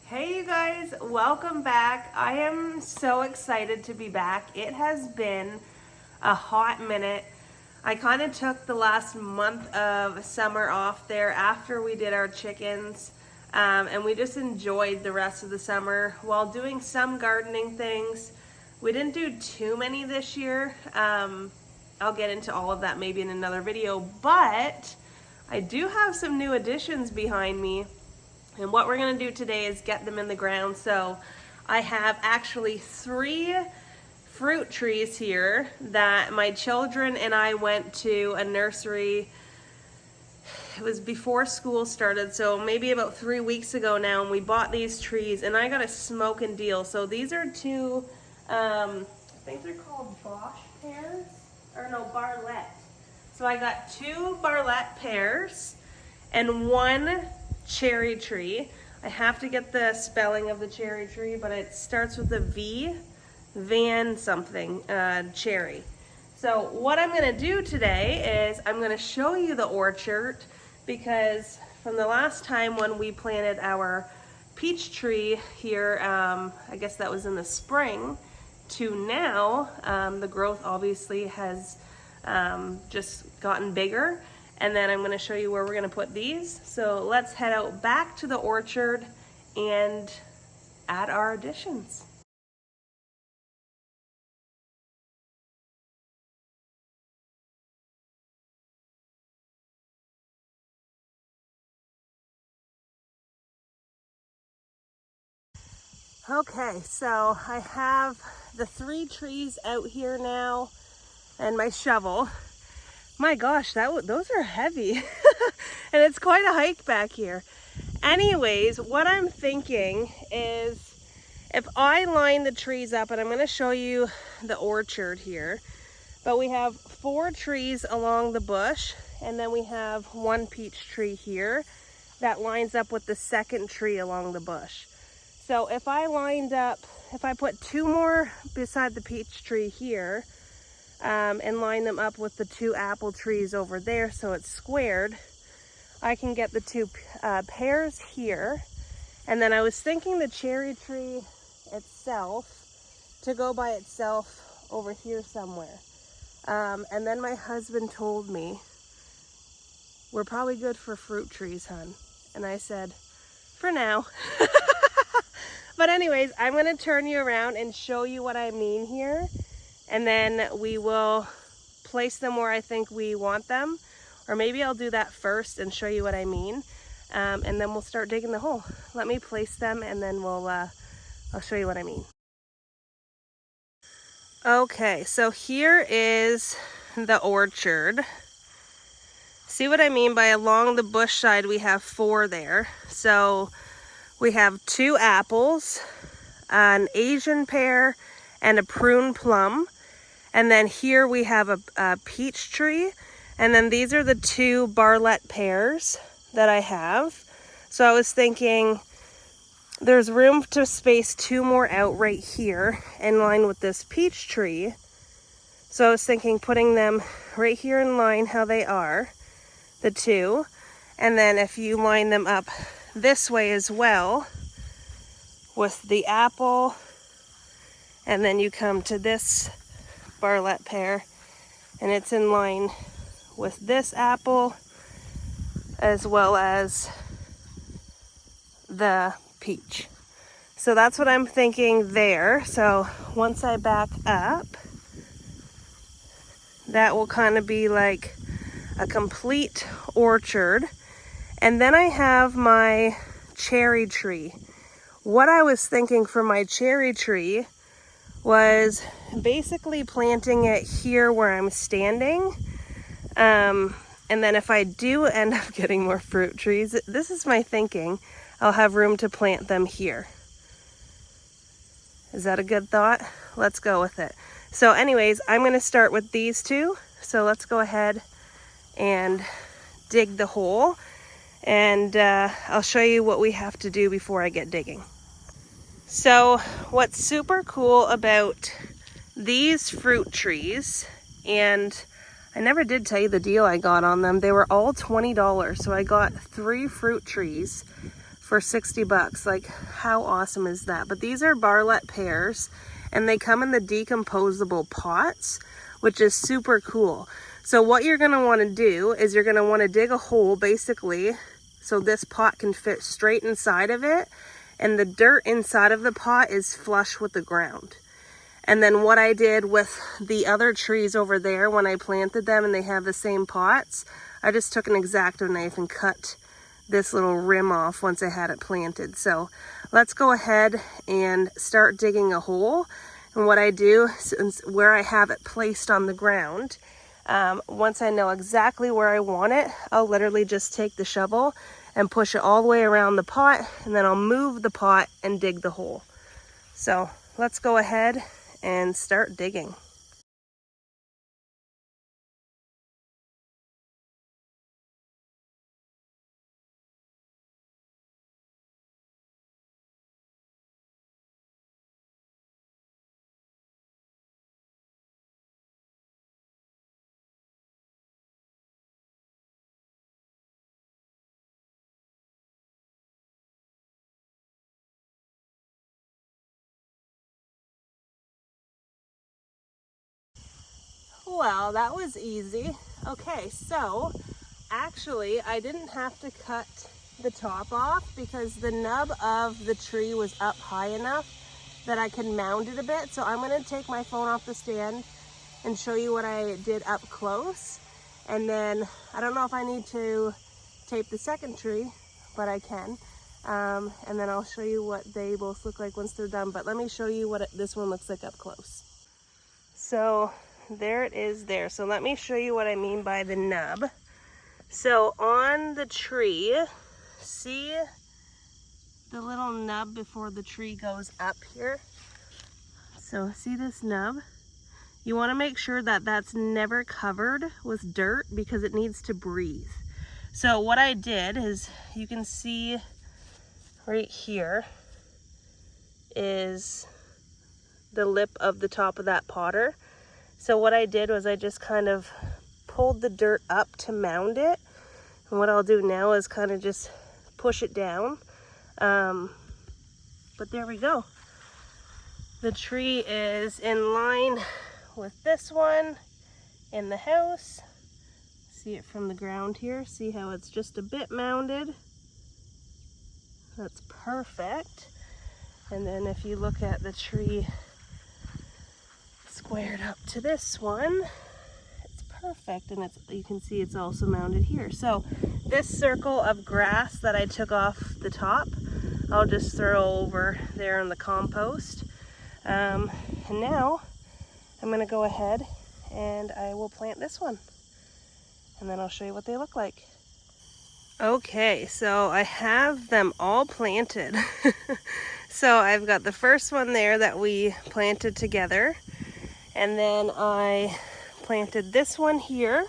Hey you guys, welcome back. I am so excited to be back. It has been a hot minute. I kind of took the last month of summer off there after we did our chickens, and we just enjoyed the rest of the summer while doing some gardening things. We didn't do too many this year. I'll get into all of that maybe in another video, but I do have some new additions behind me. And what we're gonna do today is get them in the ground. So I have actually 3 fruit trees here that my children and I went to a nursery. It was before school started, so maybe about 3 weeks ago now, and we bought these trees and I got a smoking deal. So these are 2, I think they're called pears, or no, Bartlett. So I got 2 Bartlett pears and 1 cherry tree. I have to get the spelling of the cherry tree, but it starts with a V, Van something, cherry. So what I'm gonna do today is I'm gonna show you the orchard, because from the last time when we planted our peach tree here, I guess that was in the spring, to now, the growth obviously has just gotten bigger. And then I'm going to show you where we're going to put these. So let's head out back to the orchard and add our additions. Okay, so I have the 3 trees out here now and my shovel. My gosh, those are heavy. And it's quite a hike back here. Anyways, what I'm thinking is if I line the trees up, and I'm going to show you the orchard here, but we have 4 trees along the bush, and then we have 1 peach tree here that lines up with the 2nd tree along the bush. So if I put 2 more beside the peach tree here, and line them up with the 2 apple trees over there so it's squared, I can get the 2 pears here. And then I was thinking the cherry tree itself to go by itself over here somewhere. And then my husband told me, we're probably good for fruit trees, hun. And I said, for now. But anyways, I'm going to turn you around and show you what I mean here. And then we will place them where I think we want them. Or maybe I'll do that first and show you what I mean. And then we'll start digging the hole. Let me place them and then I'll show you what I mean. Okay, so here is the orchard. See what I mean by along the bush side we have 4 there. So we have 2 apples, an Asian pear, and a prune plum. And then here we have a peach tree. And then these are the 2 Bartlett pears that I have. So I was thinking there's room to space 2 more out right here in line with this peach tree. So I was thinking putting them right here in line how they are, the 2. And then if you line them up this way as well with the apple, and then you come to this Bartlett pear and it's in line with this apple as well as the peach. So that's what I'm thinking there. So once I back up, that will kind of be like a complete orchard. And then I have my cherry tree. What I was thinking for my cherry tree was basically planting it here where I'm standing. And then if I do end up getting more fruit trees, this is my thinking, I'll have room to plant them here. Is that a good thought? Let's go with it. So anyways, I'm going to start with these 2. So let's go ahead and dig the hole. And I'll show you what we have to do before I get digging. So what's super cool about these fruit trees, and I never did tell you the deal I got on them. They were all $20. So I got 3 fruit trees for 60 bucks. Like, how awesome is that? But these are Bartlett pears, and they come in the decomposable pots, which is super cool. So what you're gonna wanna do is you're gonna wanna dig a hole basically so this pot can fit straight inside of it, and the dirt inside of the pot is flush with the ground. And then what I did with the other trees over there when I planted them and they have the same pots, I just took an X-Acto knife and cut this little rim off once I had it planted. So let's go ahead and start digging a hole. And what I do, since where I have it placed on the ground, once I know exactly where I want it, I'll literally just take the shovel and push it all the way around the pot, and then I'll move the pot and dig the hole. So let's go ahead and start digging. Well, that was easy. Okay, so actually I didn't have to cut the top off because the nub of the tree was up high enough that I could mount it a bit. So I'm going to take my phone off the stand and show you what I did up close. And then I don't know if I need to tape the second tree, but I can. And then I'll show you what they both look like once they're done. But let me show you what this one looks like up close. So there it is there. So let me show you what I mean by the nub. So on the tree, see the little nub before the tree goes up here? So see this nub? You want to make sure that that's never covered with dirt because it needs to breathe. So what I did is, you can see right here is the lip of the top of that potter. So what I did was I just kind of pulled the dirt up to mound it. And what I'll do now is kind of just push it down. But there we go. The tree is in line with this one in the house. See it from the ground here. See how it's just a bit mounded? That's perfect. And then if you look at the tree squared up to this one, it's perfect, and you can see it's also mounted here. So this circle of grass that I took off the top, I'll just throw over there in the compost. And now I'm going to go ahead and I will plant this one, and then I'll show you what they look like. Okay, so I have them all planted. So I've got the first one there that we planted together. And then I planted this one here.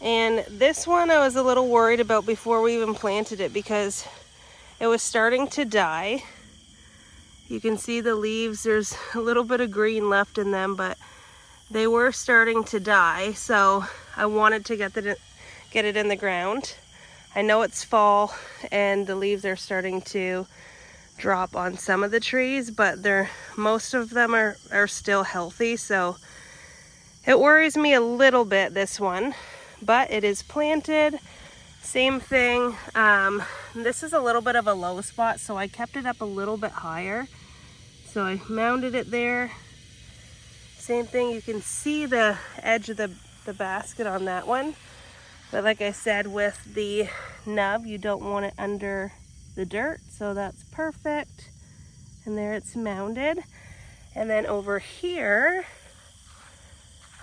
And this one I was a little worried about before we even planted it because it was starting to die. You can see the leaves, there's a little bit of green left in them, but they were starting to die. So I wanted to get it in the ground. I know it's fall and the leaves are starting to drop on some of the trees, but most of them are still healthy, so it worries me a little bit, this one, but it is planted. Same thing. This is a little bit of a low spot, so I kept it up a little bit higher, so I mounted it there. Same thing, you can see the edge of the basket on that one, but like I said, with the nub you don't want it under the dirt, so that's perfect. And there it's mounded. And then over here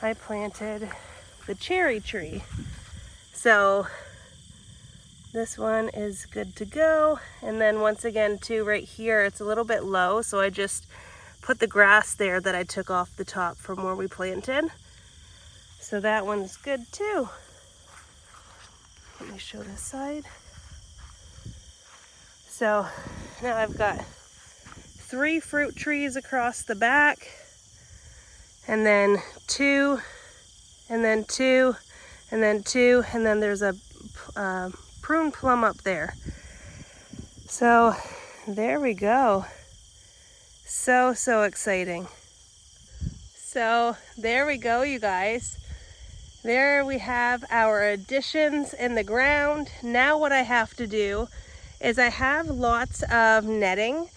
I planted the cherry tree. So this one is good to go. And then once again too, right here it's a little bit low, so I just put the grass there that I took off the top from where we planted. So that one's good too. Let me show this side. So now I've got 3 fruit trees across the back, and then 2, and then 2, and then 2, and then there's a prune plum up there. So there we go. So exciting. So there we go, you guys. There we have our additions in the ground. Now what I have to do is I have lots of netting,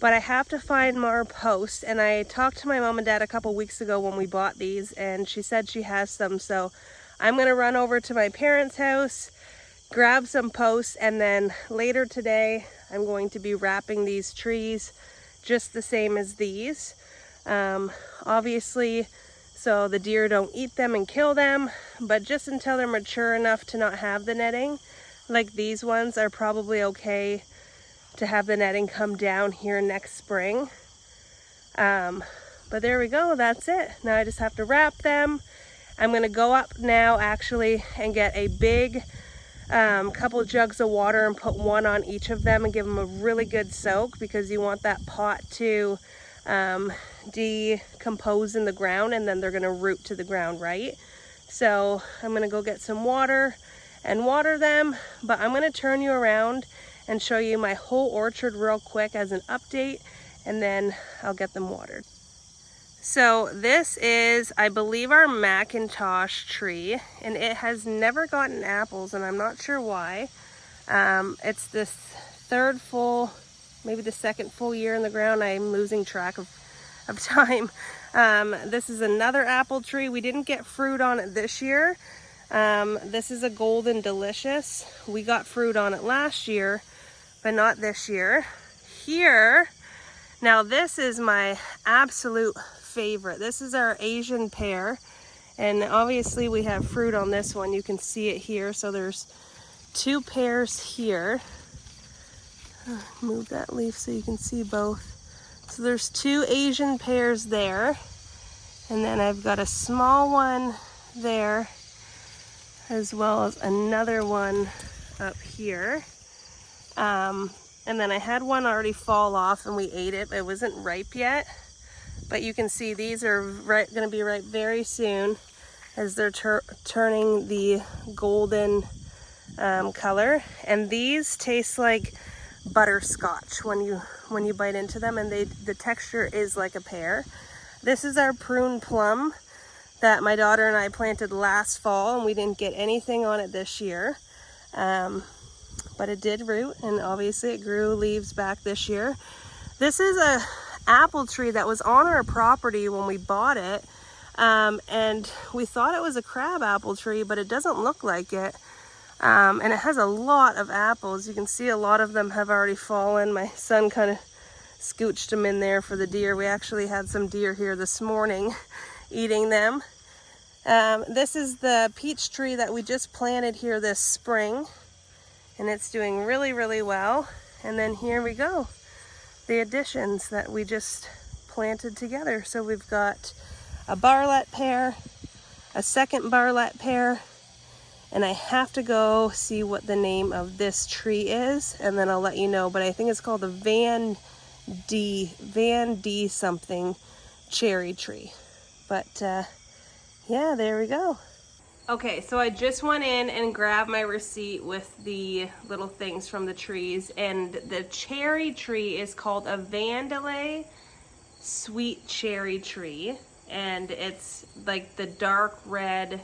but I have to find more posts. And I talked to my mom and dad a couple weeks ago when we bought these, and she said she has some. So I'm gonna run over to my parents' house, grab some posts, and then later today I'm going to be wrapping these trees just the same as these. Obviously, so the deer don't eat them and kill them, but just until they're mature enough to not have the netting, like these ones are probably okay to have the netting come down here next spring. But there we go, that's it. Now I just have to wrap them. I'm gonna go up now actually and get a big couple jugs of water and put one on each of them and give them a really good soak, because you want that pot to decompose in the ground, and then they're gonna root to the ground, right? So I'm gonna go get some water and water them, but I'm gonna turn you around and show you my whole orchard real quick as an update, and then I'll get them watered. So this is, I believe, our Macintosh tree, and it has never gotten apples, and I'm not sure why. It's this third full, maybe the second full year in the ground. I'm losing track of time. This is another apple tree. We didn't get fruit on it this year. This is a Golden Delicious. We got fruit on it last year, but not this year. Here, now this is my absolute favorite. This is our Asian pear, and obviously we have fruit on this one. You can see it here. So there's 2 pears here. Move that leaf so you can see both. So there's 2 Asian pears there, and then I've got a small one there, as well as another one up here. And then I had one already fall off and we ate it. It wasn't ripe yet, but you can see these are going to be ripe very soon, as they're turning the golden color. And these taste like butterscotch when you bite into them, and the texture is like a pear. This is our prune plum that my daughter and I planted last fall, and we didn't get anything on it this year. But it did root, and obviously it grew leaves back this year. This is a apple tree that was on our property when we bought it, and we thought it was a crab apple tree, but it doesn't look like it. And it has a lot of apples. You can see a lot of them have already fallen. My son kind of scooched them in there for the deer. We actually had some deer here this morning eating them. This is the peach tree that we just planted here this spring, and it's doing really well. And then here we go, the additions that we just planted together. So we've got a Bartlett pear, a second Bartlett pear, and I have to go see what the name of this tree is, and then I'll let you know. But I think it's called the Van D something cherry tree. But yeah, there we go. Okay, so I just went in and grabbed my receipt with the little things from the trees, and the cherry tree is called a Vandalay sweet cherry tree, and it's like the dark red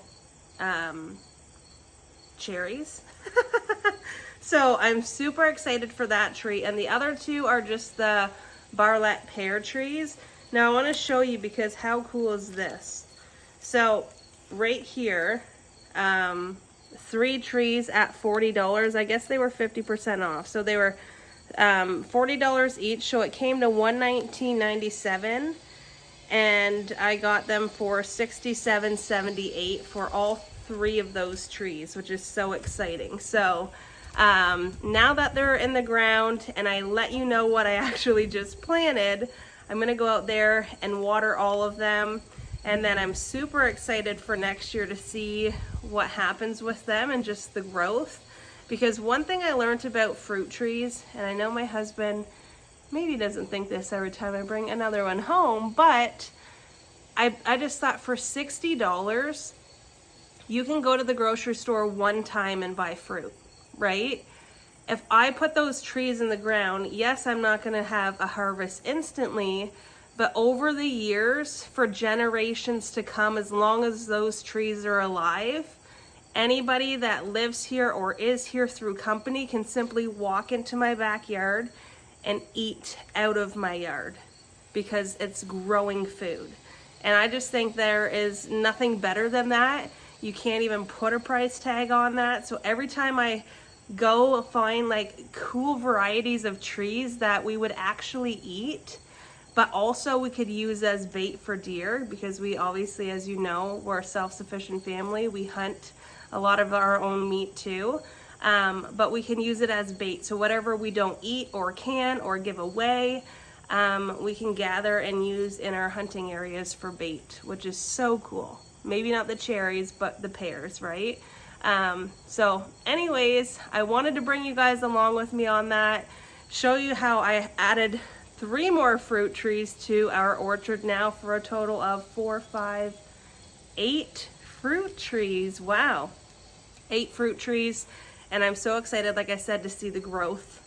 cherries. So I'm super excited for that tree, and the other 2 are just the Bartlett pear trees. Now I want to show you, because how cool is this? So right here, 3 trees at $40. I guess they were 50% off, so they were $40 each, so it came to $119.97, and I got them for $67.78 for all 3 of those trees, which is so exciting. So now that they're in the ground and I let you know what I actually just planted, I'm gonna go out there and water all of them, and then I'm super excited for next year to see what happens with them and just the growth. Because one thing I learned about fruit trees, and I know my husband maybe doesn't think this every time I bring another one home, but I just thought for $60, you can go to the grocery store one time and buy fruit, right? if I put those trees in the ground, yes, I'm not gonna have a harvest instantly, but over the years, for generations to come, as long as those trees are alive, anybody that lives here or is here through company can simply walk into my backyard and eat out of my yard because it's growing food. And I just think there is nothing better than that. You can't even put a price tag on that. So every time I go find like cool varieties of trees that we would actually eat, but also we could use as bait for deer, because we obviously, as you know, we're a self-sufficient family. We hunt a lot of our own meat too, but we can use it as bait. So whatever we don't eat or can or give away, we can gather and use in our hunting areas for bait, which is so cool. Maybe not the cherries, but the pears, right? So anyways, I wanted to bring you guys along with me on that, show you how I added 3 more fruit trees to our orchard now for a total of 4, 5, 8 fruit trees. Wow, 8 fruit trees. And I'm so excited, like I said, to see the growth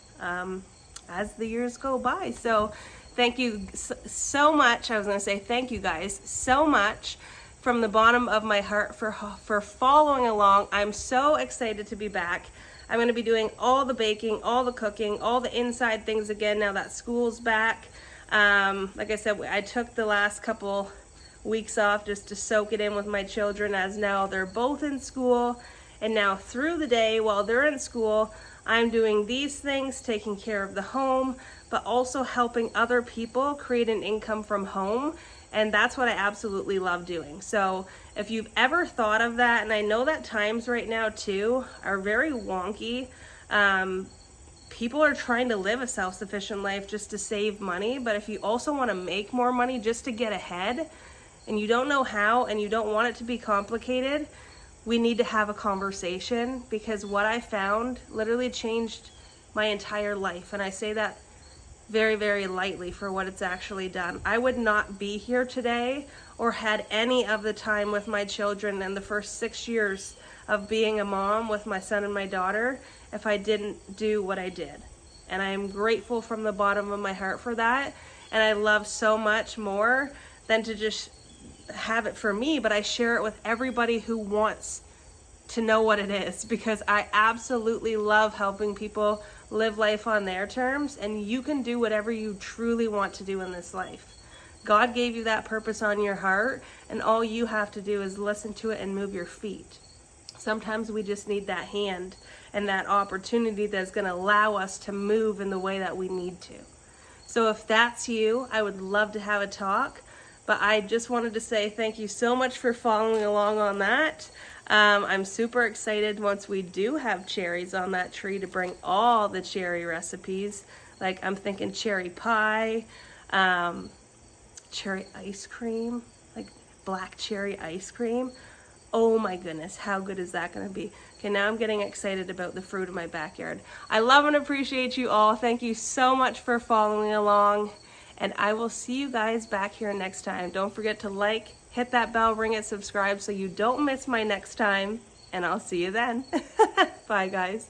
as the years go by. So thank you so much. I was gonna say thank you guys so much from the bottom of my heart for following along. I'm so excited to be back. I'm gonna be doing all the baking, all the cooking, all the inside things again now that school's back. Like I said, I took the last couple weeks off just to soak it in with my children, as now they're both in school. And now through the day while they're in school, I'm doing these things, taking care of the home, but also helping other people create an income from home. And that's what I absolutely love doing. So if you've ever thought of that, and I know that times right now too are very wonky. People are trying to live a self-sufficient life just to save money. But if you also want to make more money just to get ahead, and you don't know how, and you don't want it to be complicated, we need to have a conversation, because what I found literally changed my entire life. And I say that very, very lightly for what it's actually done. I would not be here today or had any of the time with my children in the first 6 years of being a mom with my son and my daughter if I didn't do what I did. And I am grateful from the bottom of my heart for that. And I love so much more than to just have it for me, but I share it with everybody who wants to know what it is, because I absolutely love helping people live life on their terms. And you can do whatever you truly want to do in this life. God gave you that purpose on your heart, and all you have to do is listen to it and move your feet. Sometimes we just need that hand and that opportunity that's going to allow us to move in the way that we need to. So if that's you, I would love to have a talk. But I just wanted to say thank you so much for following along on that. I'm super excited once we do have cherries on that tree to bring all the cherry recipes. Like I'm thinking cherry pie, cherry ice cream, like black cherry ice cream. Oh my goodness, how good is that going to be? Okay, now I'm getting excited about the fruit in my backyard. I love and appreciate you all. Thank you so much for following along. And I will see you guys back here next time. Don't forget to like, hit that bell, ring it, subscribe so you don't miss my next time. And I'll see you then. Bye, guys.